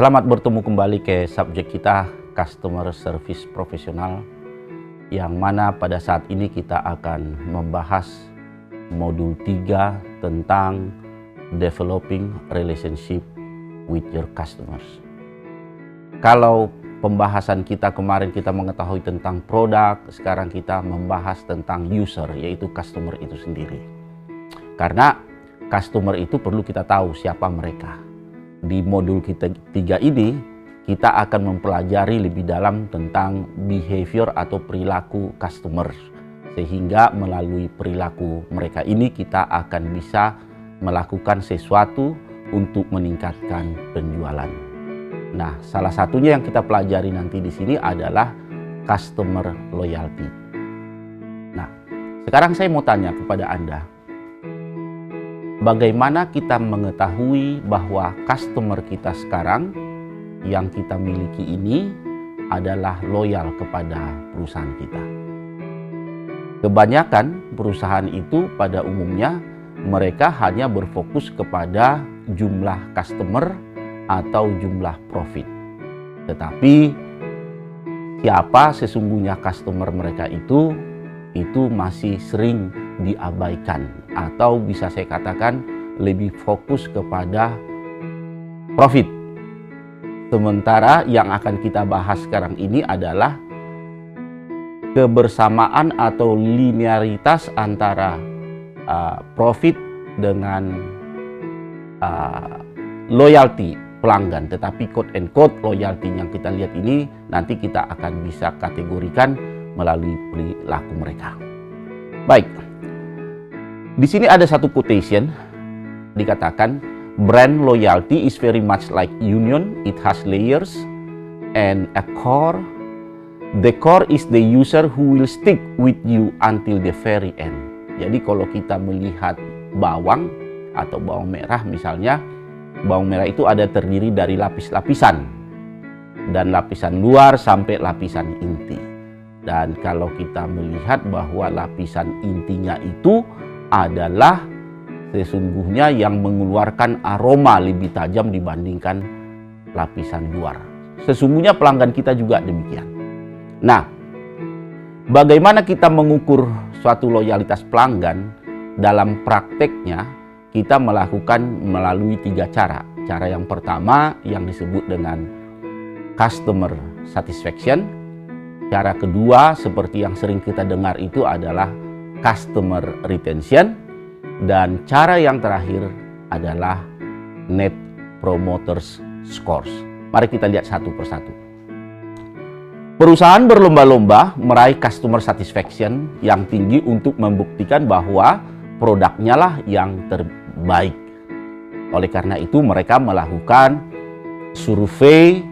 Selamat bertemu kembali ke subjek kita Customer Service Profesional, yang mana pada saat ini kita akan membahas modul 3 tentang Developing Relationship with your customers. Kalau pembahasan kita kemarin kita mengetahui tentang produk, sekarang kita membahas tentang user, yaitu customer itu sendiri. Karena customer itu perlu kita tahu siapa mereka. Di modul kita 3 ini, kita akan mempelajari lebih dalam tentang behavior atau perilaku customer. Sehingga melalui perilaku mereka ini kita akan bisa melakukan sesuatu untuk meningkatkan penjualan. Nah, salah satunya yang kita pelajari nanti di sini adalah customer loyalty. Nah, sekarang saya mau tanya kepada Anda, bagaimana kita mengetahui bahwa customer kita sekarang yang kita miliki ini adalah loyal kepada perusahaan kita? Kebanyakan perusahaan itu pada umumnya mereka hanya berfokus kepada jumlah customer atau jumlah profit. Tetapi siapa sesungguhnya customer mereka itu masih sering diabaikan, atau bisa saya katakan lebih fokus kepada profit. Sementara yang akan kita bahas sekarang ini adalah kebersamaan atau linearitas antara profit dengan loyalty pelanggan. Tetapi quote and quote loyalty yang kita lihat ini nanti kita akan bisa kategorikan melalui perilaku mereka. Baik, di sini ada satu quotation, dikatakan brand loyalty is very much like union. It has layers and a core. The core is the user who will stick with you until the very end. Jadi kalau kita melihat bawang atau bawang merah misalnya, bawang merah itu ada terdiri dari lapis-lapisan, dan lapisan luar sampai lapisan inti. Dan kalau kita melihat bahwa lapisan intinya itu adalah sesungguhnya yang mengeluarkan aroma lebih tajam dibandingkan lapisan luar. Sesungguhnya pelanggan kita juga demikian. Nah, bagaimana kita mengukur suatu loyalitas pelanggan? Dalam prakteknya kita melakukan melalui 3 cara. Cara yang pertama yang disebut dengan customer satisfaction. Cara kedua seperti yang sering kita dengar itu adalah customer retention. Dan cara yang terakhir adalah net promoter scores. Mari kita lihat satu persatu. Perusahaan berlomba-lomba meraih customer satisfaction yang tinggi untuk membuktikan bahwa produknya lah yang terbaik. Oleh karena itu mereka melakukan survei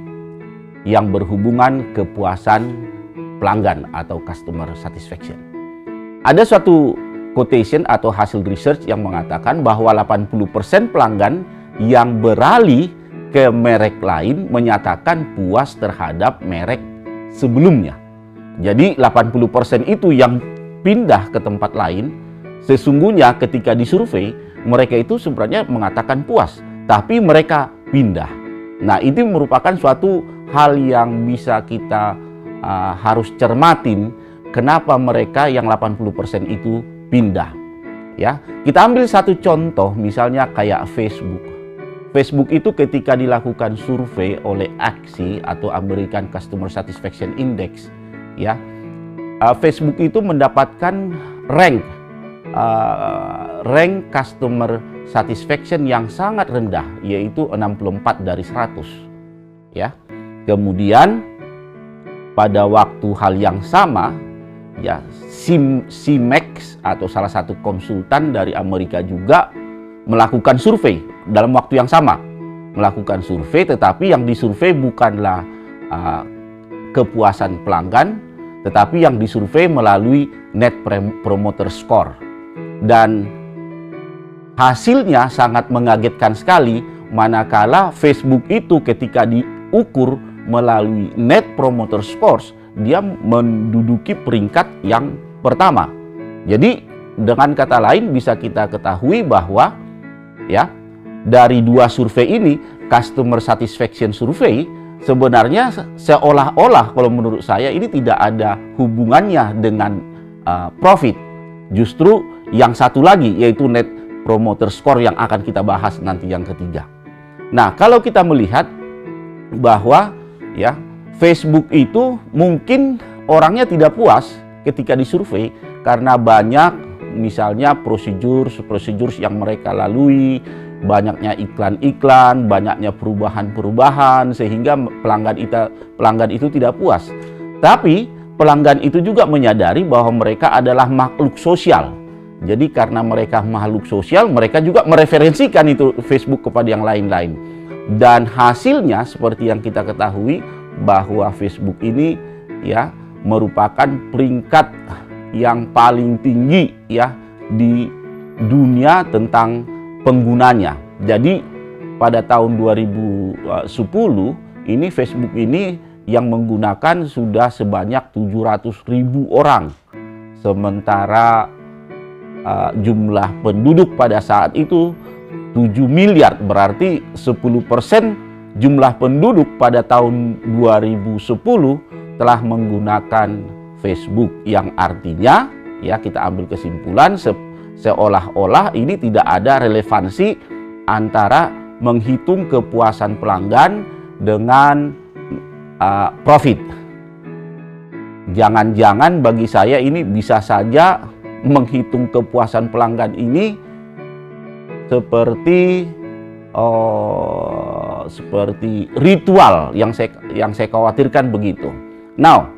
yang berhubungan kepuasan pelanggan atau customer satisfaction. Ada suatu quotation atau hasil research yang mengatakan bahwa 80% pelanggan yang beralih ke merek lain menyatakan puas terhadap merek sebelumnya. Jadi 80% itu yang pindah ke tempat lain, sesungguhnya ketika disurvei mereka itu sebenarnya mengatakan puas, tapi mereka pindah. Nah, ini merupakan suatu hal yang bisa kita harus cermatin, kenapa mereka yang 80% itu pindah. Ya, kita ambil satu contoh, misalnya kayak Facebook. Facebook itu ketika dilakukan survei oleh ACSI atau American Customer Satisfaction Index, ya, Facebook itu mendapatkan rank customer satisfaction yang sangat rendah, yaitu 64 dari 100. Ya, kemudian pada waktu hal yang sama, ya, CIMEX atau salah satu konsultan dari Amerika juga melakukan survei dalam waktu yang sama, melakukan survei, tetapi yang disurvei bukanlah kepuasan pelanggan, tetapi yang disurvei melalui net promoter score. Dan hasilnya sangat mengagetkan sekali, manakala Facebook itu ketika diukur melalui net promoter scores, dia menduduki peringkat yang pertama. Jadi dengan kata lain bisa kita ketahui bahwa ya, dari 2 survei ini customer satisfaction survey, sebenarnya seolah-olah kalau menurut saya ini tidak ada hubungannya dengan profit. Justru yang satu lagi yaitu net promoter score yang akan kita bahas nanti yang ketiga. Nah, kalau kita melihat bahwa ya Facebook itu mungkin orangnya tidak puas ketika disurvei karena banyak misalnya prosedur yang mereka lalui, banyaknya iklan-iklan, banyaknya perubahan-perubahan sehingga pelanggan itu tidak puas. Tapi pelanggan itu juga menyadari bahwa mereka adalah makhluk sosial. Jadi karena mereka makhluk sosial, mereka juga mereferensikan itu Facebook kepada yang lain-lain. Dan hasilnya seperti yang kita ketahui bahwa Facebook ini ya merupakan peringkat yang paling tinggi ya di dunia tentang penggunanya. Jadi pada tahun 2010 ini Facebook ini yang menggunakan sudah sebanyak 700.000 orang. Sementara jumlah penduduk pada saat itu 7 miliar, berarti 10% jumlah penduduk pada tahun 2010 telah menggunakan Facebook, yang artinya ya kita ambil kesimpulan seolah-olah ini tidak ada relevansi antara menghitung kepuasan pelanggan dengan profit. Jangan-jangan bagi saya ini bisa saja menghitung kepuasan pelanggan ini seperti ritual yang saya khawatirkan begitu. Now,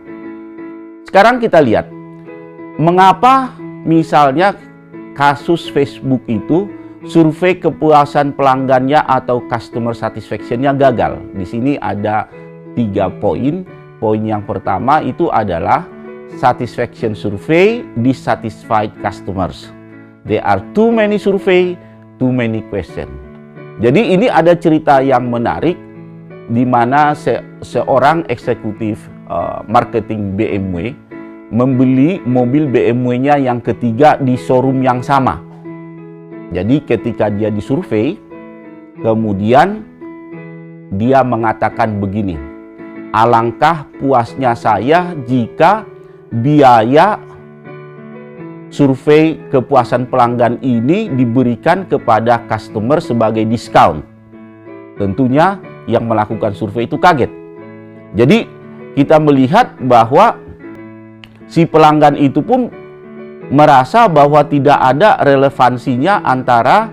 sekarang kita lihat mengapa misalnya kasus Facebook itu survei kepuasan pelanggannya atau customer satisfaction-nya gagal. Di sini ada 3 poin. Poin yang pertama itu adalah satisfaction survey, dissatisfied customers. There are too many survey, too many question. Jadi ini ada cerita yang menarik di mana seorang eksekutif marketing BMW membeli mobil BMW-nya yang ketiga di showroom yang sama. Jadi ketika dia disurvei, kemudian dia mengatakan begini, alangkah puasnya saya jika biaya survei kepuasan pelanggan ini diberikan kepada customer sebagai diskon. Tentunya yang melakukan survei itu kaget. Jadi kita melihat bahwa si pelanggan itu pun merasa bahwa tidak ada relevansinya antara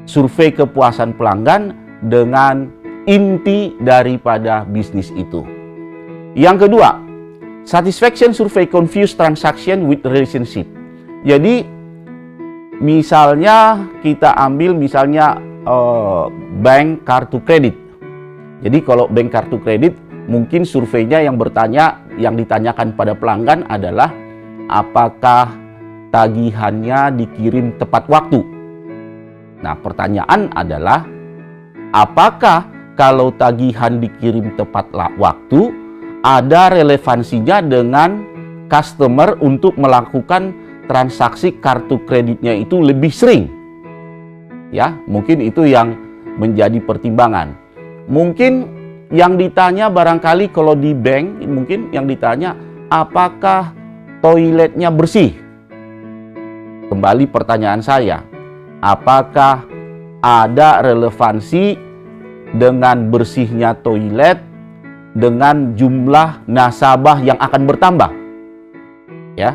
survei kepuasan pelanggan dengan inti daripada bisnis itu. Yang kedua, satisfaction survey confuse transaction with relationship. Jadi misalnya kita ambil misalnya bank kartu kredit. Jadi kalau bank kartu kredit mungkin surveinya yang ditanyakan pada pelanggan adalah apakah tagihannya dikirim tepat waktu. Nah, pertanyaan adalah apakah kalau tagihan dikirim tepat waktu ada relevansinya dengan customer untuk melakukan transaksi kartu kreditnya itu lebih sering? Ya, mungkin itu yang menjadi pertimbangan. Mungkin yang ditanya barangkali kalau di bank mungkin yang ditanya apakah toiletnya bersih. Kembali pertanyaan saya, apakah ada relevansi dengan bersihnya toilet dengan jumlah nasabah yang akan bertambah? Ya.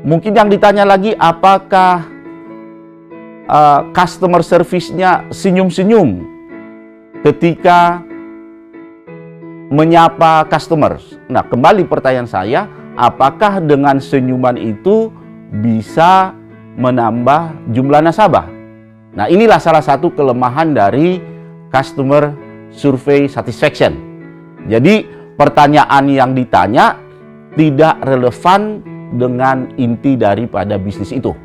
Mungkin yang ditanya lagi apakah customer service-nya senyum-senyum ketika menyapa customer. Nah, kembali pertanyaan saya, apakah dengan senyuman itu bisa menambah jumlah nasabah? Nah, inilah salah satu kelemahan dari customer survey satisfaction. Jadi, pertanyaan yang ditanya tidak relevan dengan inti daripada bisnis itu.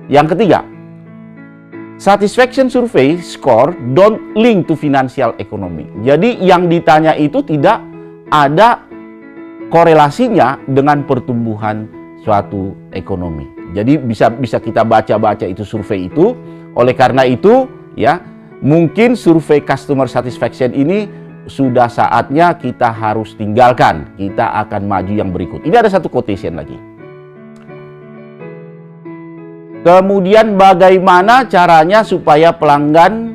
Yang ketiga, satisfaction survey score don't link to financial economy. Jadi yang ditanya itu tidak ada korelasinya dengan pertumbuhan suatu ekonomi. Jadi bisa kita baca-baca itu survei itu. Oleh karena itu ya mungkin survei customer satisfaction ini sudah saatnya kita harus tinggalkan. Kita akan maju yang berikut. Ini ada satu quotation lagi. Kemudian bagaimana caranya supaya pelanggan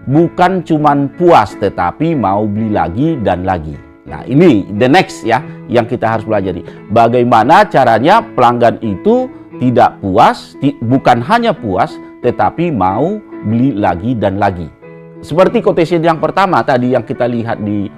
bukan cuman puas tetapi mau beli lagi dan lagi. Nah, ini the next ya yang kita harus pelajari. Bagaimana caranya pelanggan itu tidak puas, bukan hanya puas tetapi mau beli lagi dan lagi. Seperti quotation yang pertama tadi yang kita lihat di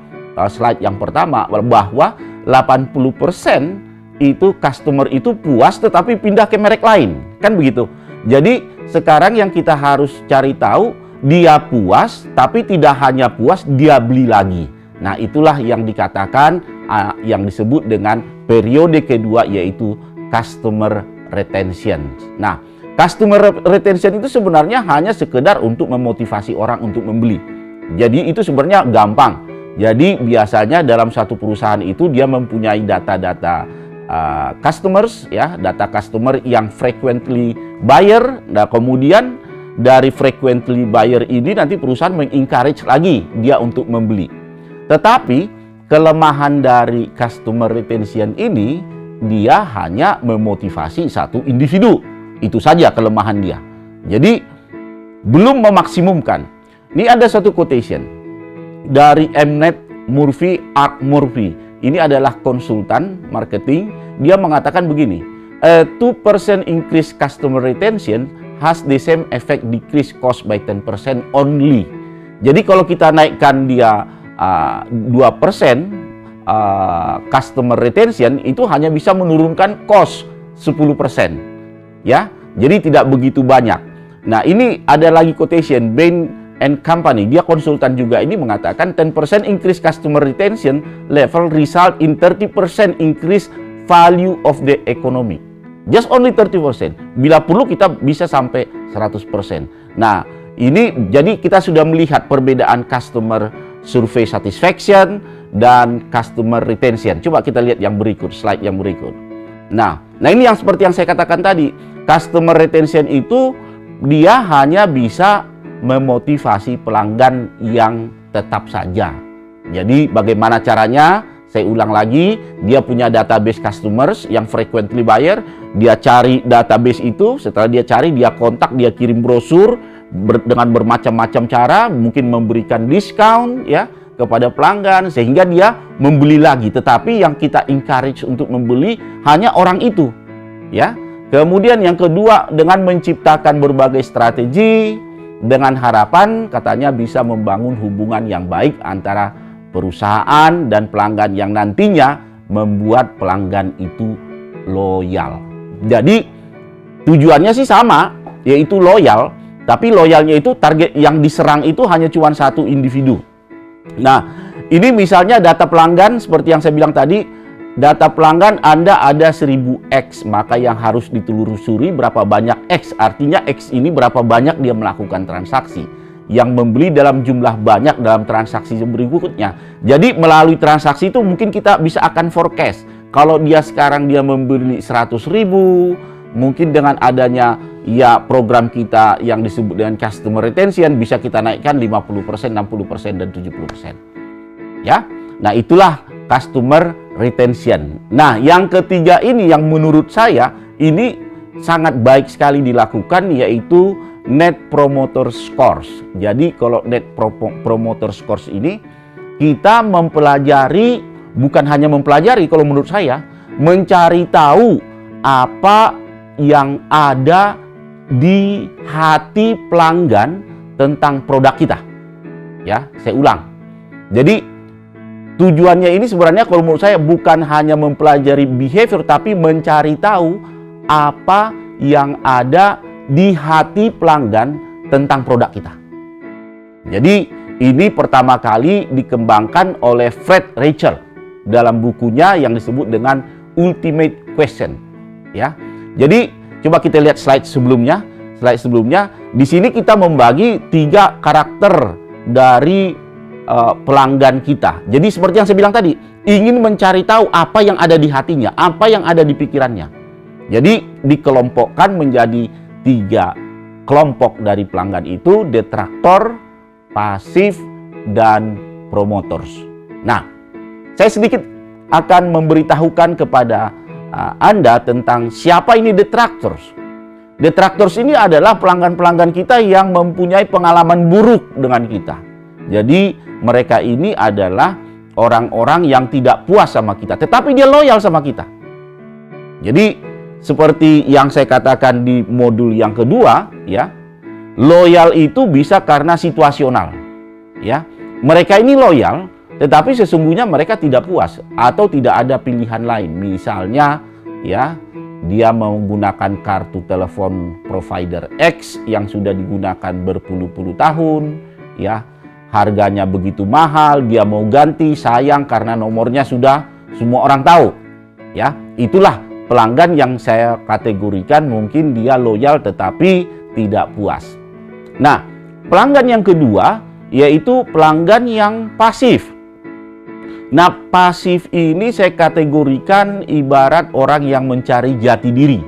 slide yang pertama, bahwa 80% itu customer itu puas tetapi pindah ke merek lain. Kan begitu. Jadi sekarang yang kita harus cari tahu, dia puas tapi tidak hanya puas, dia beli lagi. Nah, itulah yang dikatakan yang disebut dengan periode kedua, yaitu customer retention. Nah, customer retention itu sebenarnya hanya sekedar untuk memotivasi orang untuk membeli. Jadi itu sebenarnya gampang. Jadi biasanya dalam satu perusahaan itu dia mempunyai data-data customers ya, data customer yang frequently buyer. Nah, kemudian dari frequently buyer ini nanti perusahaan mengencourage lagi dia untuk membeli. Tetapi kelemahan dari customer retention ini, dia hanya memotivasi satu individu. Itu saja kelemahan dia. Jadi belum memaksimumkan. Ini ada satu quotation dari Mnet Murphy, Art Murphy. Ini adalah konsultan marketing. Dia mengatakan begini, a 2% increase customer retention has the same effect decrease cost by 10% only. Jadi kalau kita naikkan dia 2% customer retention, itu hanya bisa menurunkan cost 10%. Ya, jadi tidak begitu banyak. Nah, ini ada lagi quotation Bain and Company, dia konsultan juga, ini mengatakan 10% increase customer retention level result in 30% increase value of the economy. Just only 30%. Bila perlu kita bisa sampai 100%. Nah, ini jadi kita sudah melihat perbedaan customer survey satisfaction dan customer retention. Coba kita lihat yang berikut, slide yang berikut. Nah ini yang seperti yang saya katakan tadi, customer retention itu dia hanya bisa memotivasi pelanggan yang tetap saja. Jadi bagaimana caranya? Saya ulang lagi, dia punya database customers yang frequently buyer, dia cari database itu, setelah dia cari, dia kontak, dia kirim brosur dengan bermacam-macam cara, mungkin memberikan diskon ya kepada pelanggan sehingga dia membeli lagi. Tetapi yang kita encourage untuk membeli hanya orang itu ya. Kemudian yang kedua, dengan menciptakan berbagai strategi dengan harapan katanya bisa membangun hubungan yang baik antara perusahaan dan pelanggan yang nantinya membuat pelanggan itu loyal. Jadi tujuannya sih sama, yaitu loyal, tapi loyalnya itu target yang diserang itu hanya cuma satu individu. Nah, ini misalnya data pelanggan seperti yang saya bilang tadi, data pelanggan Anda ada 1000 X, maka yang harus ditelusuri berapa banyak X, artinya X ini berapa banyak dia melakukan transaksi. Yang membeli dalam jumlah banyak dalam transaksi berikutnya. Jadi melalui transaksi itu mungkin kita bisa akan forecast. Kalau dia sekarang dia membeli 100.000, mungkin dengan adanya ya program kita yang disebut dengan customer retention bisa kita naikkan 50%, 60%, dan 70%. Ya. Nah, itulah customer retention. Nah, yang ketiga ini yang menurut saya ini sangat baik sekali dilakukan, yaitu Net Promoter Scores. Jadi kalau Net Promoter Scores ini kita mempelajari, bukan hanya mempelajari, kalau menurut saya mencari tahu apa yang ada di hati pelanggan tentang produk kita. Ya, saya ulang. Jadi tujuannya ini sebenarnya kalau menurut saya bukan hanya mempelajari behavior, tapi mencari tahu apa yang ada di hati pelanggan tentang produk kita. Jadi ini pertama kali dikembangkan oleh Fred Rachel dalam bukunya yang disebut dengan Ultimate Question. Ya, jadi coba kita lihat slide sebelumnya. Slide sebelumnya, di sini kita membagi 3 karakter dari pelanggan kita. Jadi seperti yang saya bilang tadi, ingin mencari tahu apa yang ada di hatinya, apa yang ada di pikirannya. Jadi dikelompokkan menjadi 3 kelompok dari pelanggan itu: detraktor, pasif, dan promoters. Nah, saya sedikit akan memberitahukan kepada Anda tentang siapa ini detractors. Detractors ini adalah pelanggan-pelanggan kita yang mempunyai pengalaman buruk dengan kita. Jadi mereka ini adalah orang-orang yang tidak puas sama kita, tetapi dia loyal sama kita. Jadi seperti yang saya katakan di modul yang kedua, ya, loyal itu bisa karena situasional. Ya, mereka ini loyal, tetapi sesungguhnya mereka tidak puas atau tidak ada pilihan lain. Misalnya, ya, dia menggunakan kartu telepon provider X yang sudah digunakan berpuluh-puluh tahun, ya, harganya begitu mahal, dia mau ganti, sayang karena nomornya sudah semua orang tahu. Ya, itulah pelanggan yang saya kategorikan mungkin dia loyal tetapi tidak puas. Nah, pelanggan yang kedua yaitu pelanggan yang pasif. Nah, pasif ini saya kategorikan ibarat orang yang mencari jati diri.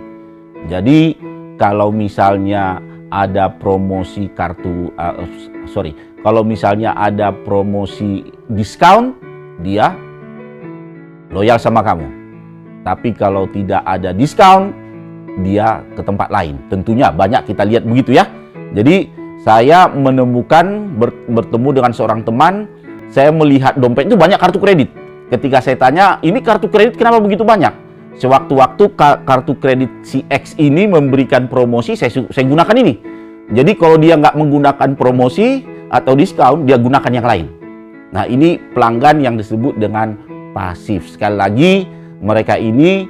Jadi, kalau misalnya ada promosi kalau misalnya ada promosi diskon, dia loyal sama kamu. Tapi kalau tidak ada diskon, dia ke tempat lain. Tentunya banyak kita lihat begitu ya. Jadi, saya menemukan bertemu dengan seorang teman, saya melihat dompet itu banyak kartu kredit. Ketika saya tanya, ini kartu kredit kenapa begitu banyak? Sewaktu-waktu kartu kredit si X ini memberikan promosi, saya gunakan ini. Jadi kalau dia nggak menggunakan promosi atau diskon, dia gunakan yang lain. Nah, ini pelanggan yang disebut dengan pasif. Sekali lagi, mereka ini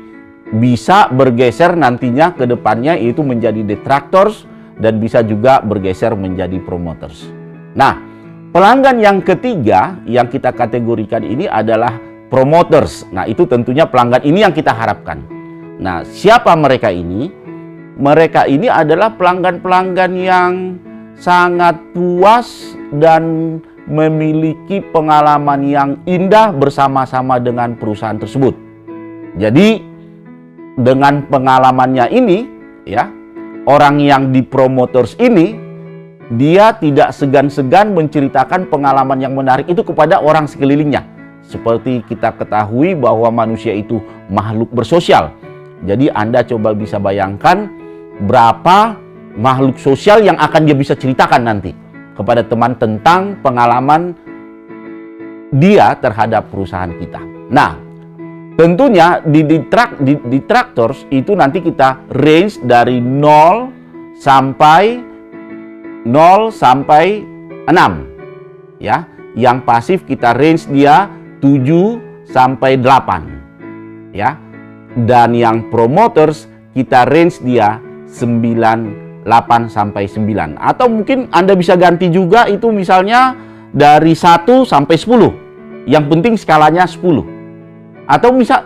bisa bergeser nantinya ke depannya, yaitu menjadi detractors, dan bisa juga bergeser menjadi promoters. Nah, pelanggan yang ketiga yang kita kategorikan ini adalah promoters. Nah, itu tentunya pelanggan ini yang kita harapkan. Nah, siapa mereka ini? Mereka ini adalah pelanggan-pelanggan yang sangat puas dan memiliki pengalaman yang indah bersama-sama dengan perusahaan tersebut. Jadi, dengan pengalamannya ini, ya, orang yang di promoters ini, dia tidak segan-segan menceritakan pengalaman yang menarik itu kepada orang sekelilingnya. Seperti kita ketahui bahwa manusia itu makhluk bersosial. Jadi Anda coba bisa bayangkan berapa makhluk sosial yang akan dia bisa ceritakan nanti kepada teman tentang pengalaman dia terhadap perusahaan kita. Nah, tentunya di detractors itu nanti kita range dari 0 sampai 6. Ya, yang pasif kita range dia 7 sampai 8. Ya. Dan yang promoters kita range dia 8 sampai 9. Atau mungkin Anda bisa ganti juga itu misalnya dari 1 sampai 10. Yang penting skalanya 10. Atau bisa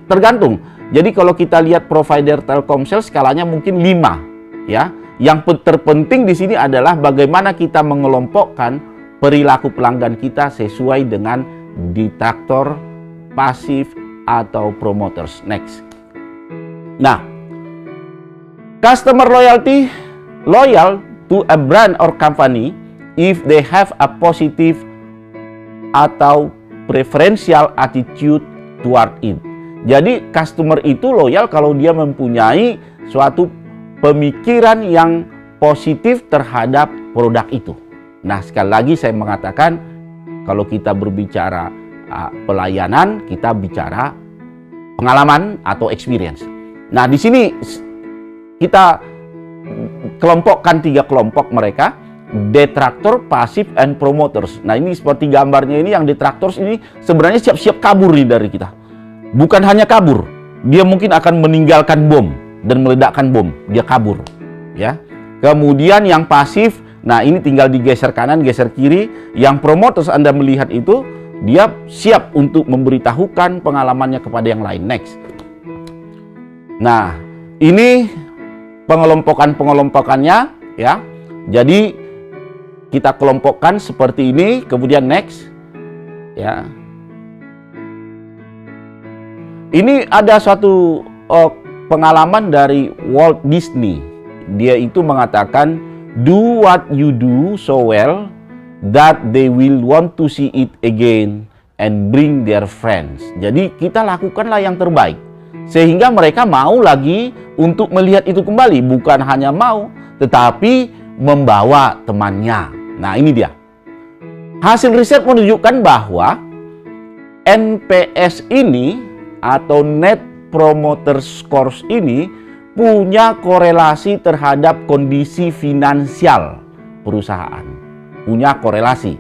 tergantung. Jadi kalau kita lihat provider Telkomsel skalanya mungkin 5, ya. Yang terpenting di sini adalah bagaimana kita mengelompokkan perilaku pelanggan kita sesuai dengan detractor, pasif, atau promoters. Next. Nah, customer loyalty loyal to a brand or company if they have a positive atau preferential attitude toward it. Jadi customer itu loyal kalau dia mempunyai suatu pemikiran yang positif terhadap produk itu. Nah, sekali lagi saya mengatakan kalau kita berbicara pelayanan, kita bicara pengalaman atau experience. Nah, di sini kita kelompokkan 3 kelompok mereka, detractor, pasif, and promoters. Nah, ini seperti gambarnya ini, yang detractors ini sebenarnya siap-siap kabur nih dari kita. Bukan hanya kabur, dia mungkin akan meninggalkan bom dan meledakkan bom, dia kabur, ya. Kemudian yang pasif, nah ini tinggal digeser kanan, geser kiri. Yang promoters Anda melihat itu, dia siap untuk memberitahukan pengalamannya kepada yang lain. Next. Nah, ini pengelompokannya, ya. Jadi kita kelompokkan seperti ini, kemudian next, ya. Ini ada suatu pengalaman dari Walt Disney. Dia itu mengatakan, do what you do so well that they will want to see it again and bring their friends. Jadi kita lakukanlah yang terbaik sehingga mereka mau lagi untuk melihat itu kembali, bukan hanya mau tetapi membawa temannya. Nah, ini dia. Hasil riset menunjukkan bahwa NPS ini atau Net Promoter Scores ini punya korelasi terhadap kondisi finansial perusahaan. Punya korelasi.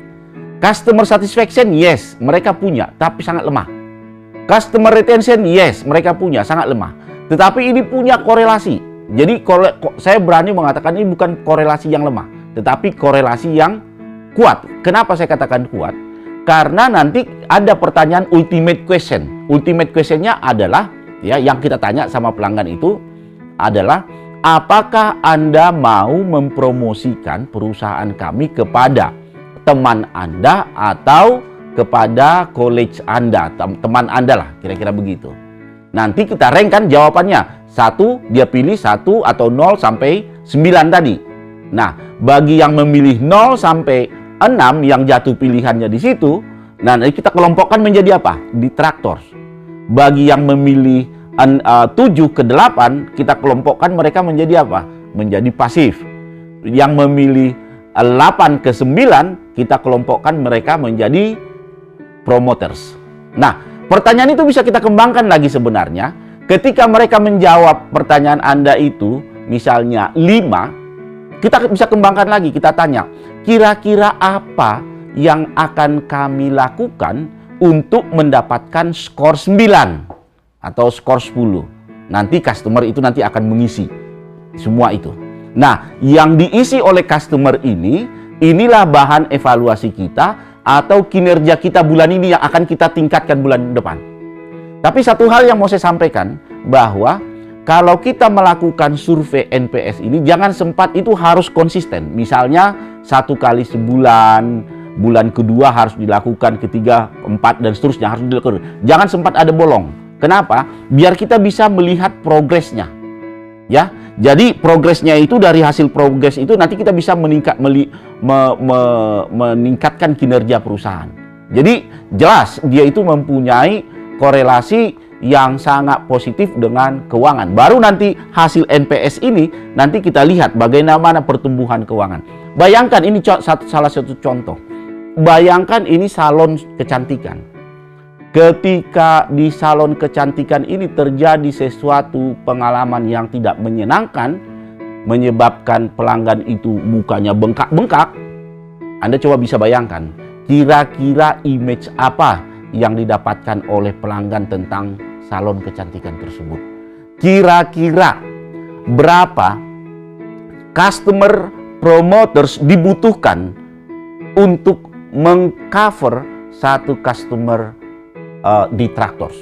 Customer satisfaction, yes, mereka punya, tapi sangat lemah. Customer retention, yes, mereka punya, sangat lemah. Tetapi ini punya korelasi. Jadi saya berani mengatakan ini bukan korelasi yang lemah, tetapi korelasi yang kuat. Kenapa saya katakan kuat? Karena nanti ada pertanyaan ultimate question. Ultimate questionnya adalah, ya, yang kita tanya sama pelanggan itu adalah, apakah Anda mau mempromosikan perusahaan kami kepada teman Anda atau kepada college Anda, teman Anda lah, kira-kira begitu. Nanti kita rank kan jawabannya. 1, dia pilih 1 atau 0 sampai 9 tadi. Nah, bagi yang memilih 0 sampai 6 yang jatuh pilihannya di situ, nah kita kelompokkan menjadi apa? Detractors. Bagi yang memilih 7 ke 8, kita kelompokkan mereka menjadi apa? Menjadi pasif. Yang memilih 8 ke 9, kita kelompokkan mereka menjadi promoters. Nah, pertanyaan itu bisa kita kembangkan lagi sebenarnya. Ketika mereka menjawab pertanyaan Anda itu, misalnya 5, kita bisa kembangkan lagi, kita tanya, kira-kira apa yang akan kami lakukan untuk mendapatkan skor 9 atau skor 10. Nanti customer itu nanti akan mengisi semua itu. Nah, yang diisi oleh customer ini, inilah bahan evaluasi kita atau kinerja kita bulan ini yang akan kita tingkatkan bulan depan. Tapi satu hal yang mau saya sampaikan, bahwa kalau kita melakukan survei NPS ini, jangan sempat itu harus konsisten. Misalnya 1 kali sebulan, bulan kedua harus dilakukan, ketiga, 4, dan seterusnya harus dilakukan. Jangan sempat ada bolong. Kenapa? Biar kita bisa melihat progresnya. Ya, jadi progresnya itu, dari hasil progres itu nanti kita bisa meningkatkan kinerja perusahaan. Jadi jelas dia itu mempunyai korelasi yang sangat positif dengan keuangan. Baru nanti hasil NPS ini nanti kita lihat bagaimana pertumbuhan keuangan. Bayangkan ini salah satu contoh. Bayangkan ini salon kecantikan. Ketika di salon kecantikan ini terjadi sesuatu pengalaman yang tidak menyenangkan, menyebabkan pelanggan itu mukanya bengkak-bengkak, Anda coba bisa bayangkan, kira-kira image apa yang didapatkan oleh pelanggan tentang salon kecantikan tersebut. Kira-kira berapa customer promoters dibutuhkan untuk mengcover satu customer detractors.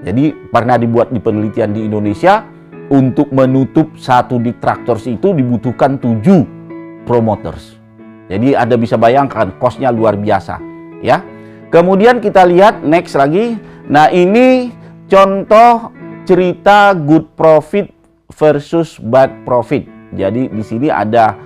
Jadi pernah dibuat di penelitian di Indonesia, untuk menutup satu detractors itu dibutuhkan 7 promoters. Jadi Anda bisa bayangkan cost-nya luar biasa, ya. Kemudian kita lihat next lagi. Nah, ini contoh cerita good profit versus bad profit. Jadi di sini ada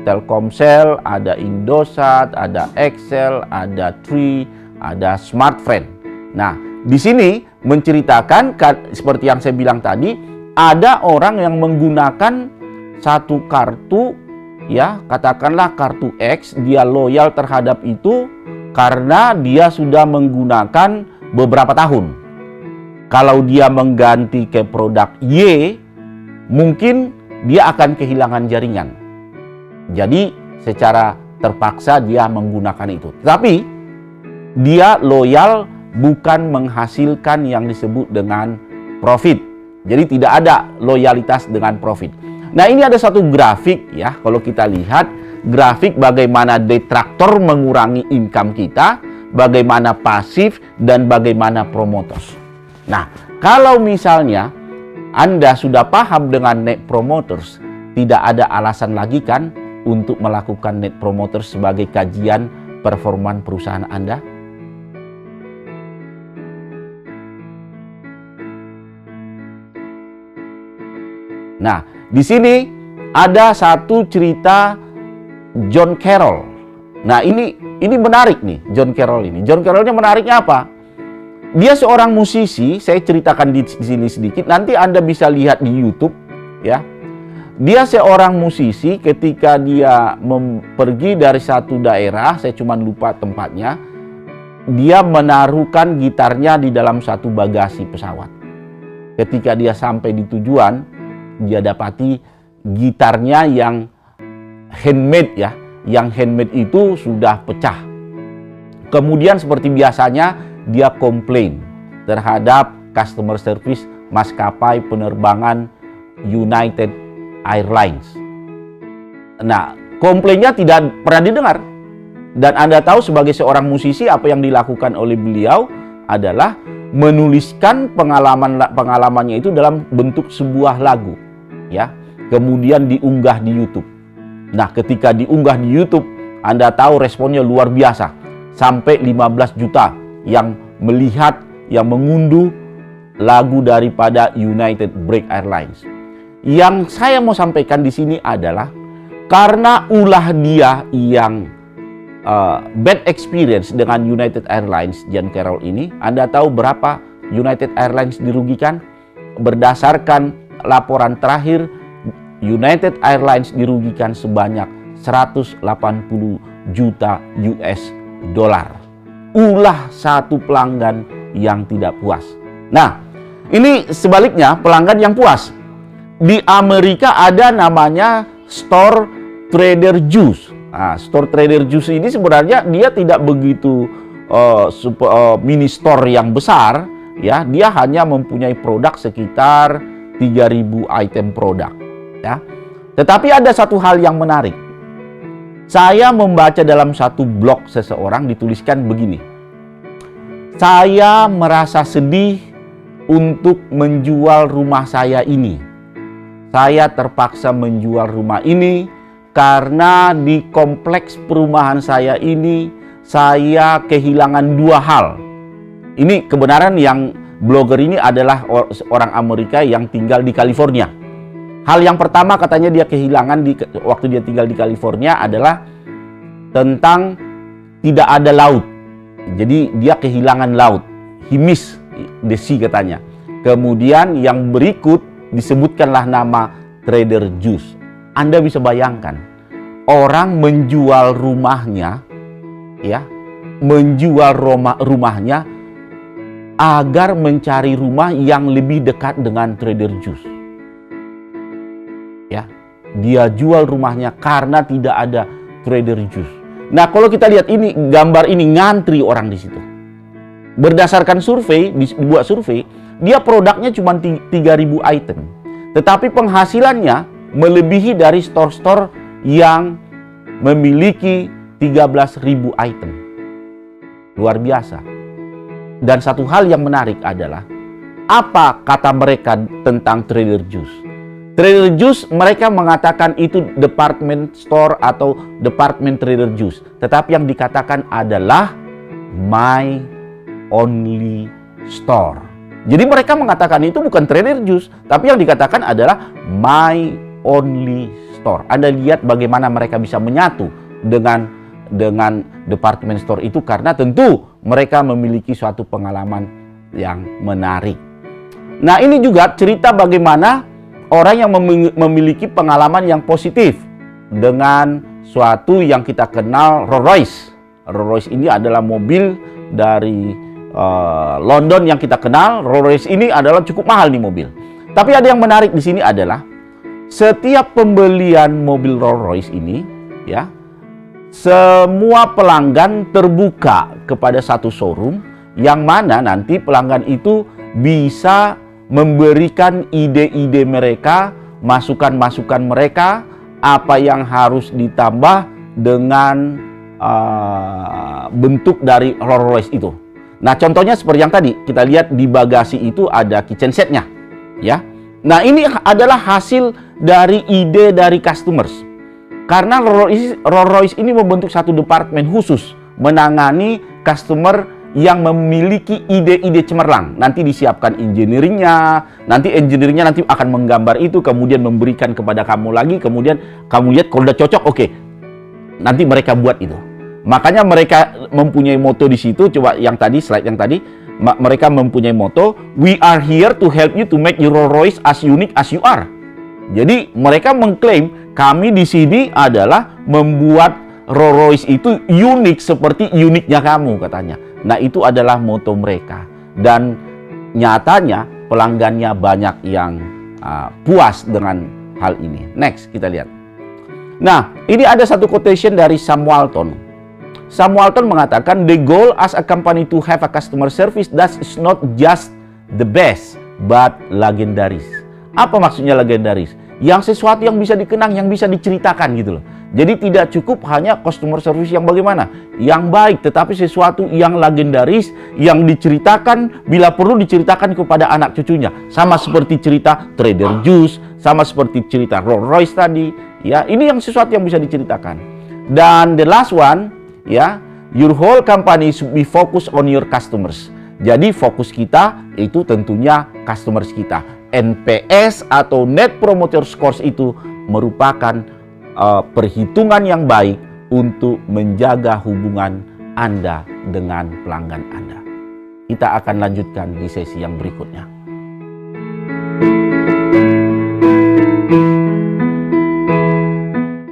Telkomsel, ada Indosat, ada Excel, ada Tri, ada Smartfren. Nah, di sini menceritakan seperti yang saya bilang tadi, ada orang yang menggunakan satu kartu, ya, katakanlah kartu X, dia loyal terhadap itu karena dia sudah menggunakan beberapa tahun. Kalau dia mengganti ke produk Y, mungkin dia akan kehilangan jaringan. Jadi secara terpaksa dia menggunakan itu. Tapi dia loyal bukan menghasilkan yang disebut dengan profit. Jadi tidak ada loyalitas dengan profit. Nah, ini ada satu grafik, ya, kalau kita lihat grafik bagaimana detraktor mengurangi income kita, bagaimana pasif, dan bagaimana promoters. Nah, kalau misalnya Anda sudah paham dengan net promoters, tidak ada alasan lagi kan untuk melakukan net promoters sebagai kajian performan perusahaan Anda. Nah, di sini ada satu cerita John Carroll. Nah, ini menarik nih, John Carroll ini. John Carrollnya menariknya apa? Dia seorang musisi, saya ceritakan di sini sedikit, nanti Anda bisa lihat di YouTube ya. Dia seorang musisi, ketika dia pergi dari satu daerah, saya cuma lupa tempatnya, dia menaruhkan gitarnya di dalam satu bagasi pesawat. Ketika dia sampai di tujuan, dia dapati gitarnya yang handmade ya, yang handmade itu sudah pecah. Kemudian seperti biasanya dia komplain terhadap customer service maskapai penerbangan United Airlines. Nah, komplainnya tidak pernah didengar. Dan Anda tahu sebagai seorang musisi apa yang dilakukan oleh beliau adalah menuliskan pengalamannya itu dalam bentuk sebuah lagu, ya. Kemudian diunggah di YouTube. Nah, ketika diunggah di YouTube, Anda tahu responnya luar biasa. Sampai 15 juta yang melihat, yang mengunduh lagu daripada United Break Airlines. Yang saya mau sampaikan di sini adalah karena ulah dia yang bad experience dengan United Airlines, John Carroll ini, Anda tahu berapa United Airlines dirugikan? Berdasarkan laporan terakhir, United Airlines dirugikan sebanyak 180 juta US dollar. Ulah satu pelanggan yang tidak puas. Nah, ini sebaliknya pelanggan yang puas. Di Amerika ada namanya Store Trader Joe's. Nah, Store Trader Joe's ini sebenarnya dia tidak begitu mini store yang besar, ya. Dia hanya mempunyai produk sekitar 3.000 item produk, ya. Tetapi ada satu hal yang menarik. Saya membaca dalam satu blog seseorang dituliskan begini. Saya merasa sedih untuk menjual rumah saya ini. Saya terpaksa menjual rumah ini karena di kompleks perumahan saya ini saya kehilangan dua hal. Ini kebenaran, yang blogger ini adalah orang Amerika yang tinggal di California. Hal yang pertama katanya dia kehilangan waktu dia tinggal di California adalah tentang tidak ada laut. Jadi dia kehilangan laut. He miss the sea katanya. Kemudian yang berikut disebutkanlah nama Trader Joe's. Anda bisa bayangkan, orang menjual rumahnya, ya, menjual rumahnya agar mencari rumah yang lebih dekat dengan Trader Joe's. Ya, dia jual rumahnya karena tidak ada Trader Joe's. Nah, kalau kita lihat ini, gambar ini ngantri orang di situ. Berdasarkan survei, dibuat survei, dia produknya cuma 3.000 item. Tetapi penghasilannya melebihi dari store-store yang memiliki 13.000 item. Luar biasa. Dan satu hal yang menarik adalah, apa kata mereka tentang Trader Joe's? Trader Joe's mereka mengatakan itu department store atau department Trader Joe's. Tetapi yang dikatakan adalah my only store. Jadi mereka mengatakan itu bukan Trader Joe's, tapi yang dikatakan adalah my only store. Anda lihat bagaimana mereka bisa menyatu dengan department store itu, karena tentu mereka memiliki suatu pengalaman yang menarik. Nah, ini juga cerita bagaimana orang yang memiliki pengalaman yang positif dengan suatu yang kita kenal Rolls Royce. Rolls Royce ini adalah mobil dari London yang kita kenal. Rolls Royce ini adalah cukup mahal nih mobil. Tapi ada yang menarik di sini adalah setiap pembelian mobil Rolls Royce ini, ya, semua pelanggan terbuka kepada satu showroom yang mana nanti pelanggan itu bisa memberikan ide-ide mereka, masukan-masukan mereka, apa yang harus ditambah dengan bentuk dari Rolls Royce itu. Nah, contohnya seperti yang tadi kita lihat di bagasi itu ada kitchen setnya, ya. Nah, ini adalah hasil dari ide dari customers. Karena Rolls Royce ini membentuk satu departemen khusus menangani customer yang memiliki ide-ide cemerlang. Nanti disiapkan engineeringnya, nanti akan menggambar itu, kemudian memberikan kepada kamu lagi, kemudian kamu lihat kalau udah cocok, oke, nanti mereka buat itu. Makanya mereka mempunyai moto di situ. Coba yang tadi, slide yang tadi, mereka mempunyai moto, "We are here to help you to make your Rolls Royce as unique as you are." Jadi mereka mengklaim kami di sini adalah membuat Rolls Royce itu unik seperti uniknya kamu, katanya. Nah, itu adalah moto mereka. Dan nyatanya pelanggannya banyak yang puas dengan hal ini. Next, kita lihat. Nah, ini ada satu quotation dari Sam Walton. Sam Walton mengatakan, "The goal as a company to have a customer service that is not just the best, but legendaris." Apa maksudnya legendaris? Yang sesuatu yang bisa dikenang, yang bisa diceritakan gitu loh. Jadi tidak cukup hanya customer service yang bagaimana, yang baik, tetapi sesuatu yang legendaris, yang diceritakan, bila perlu diceritakan kepada anak cucunya. Sama seperti cerita Trader Joe's, sama seperti cerita Rolls Royce tadi. Ya, ini yang sesuatu yang bisa diceritakan. Dan the last one, ya, your whole company should be focused on your customers. Jadi fokus kita itu tentunya customers kita. NPS atau Net Promoter Scores itu merupakan perhitungan yang baik untuk menjaga hubungan Anda dengan pelanggan Anda. Kita akan lanjutkan di sesi yang berikutnya.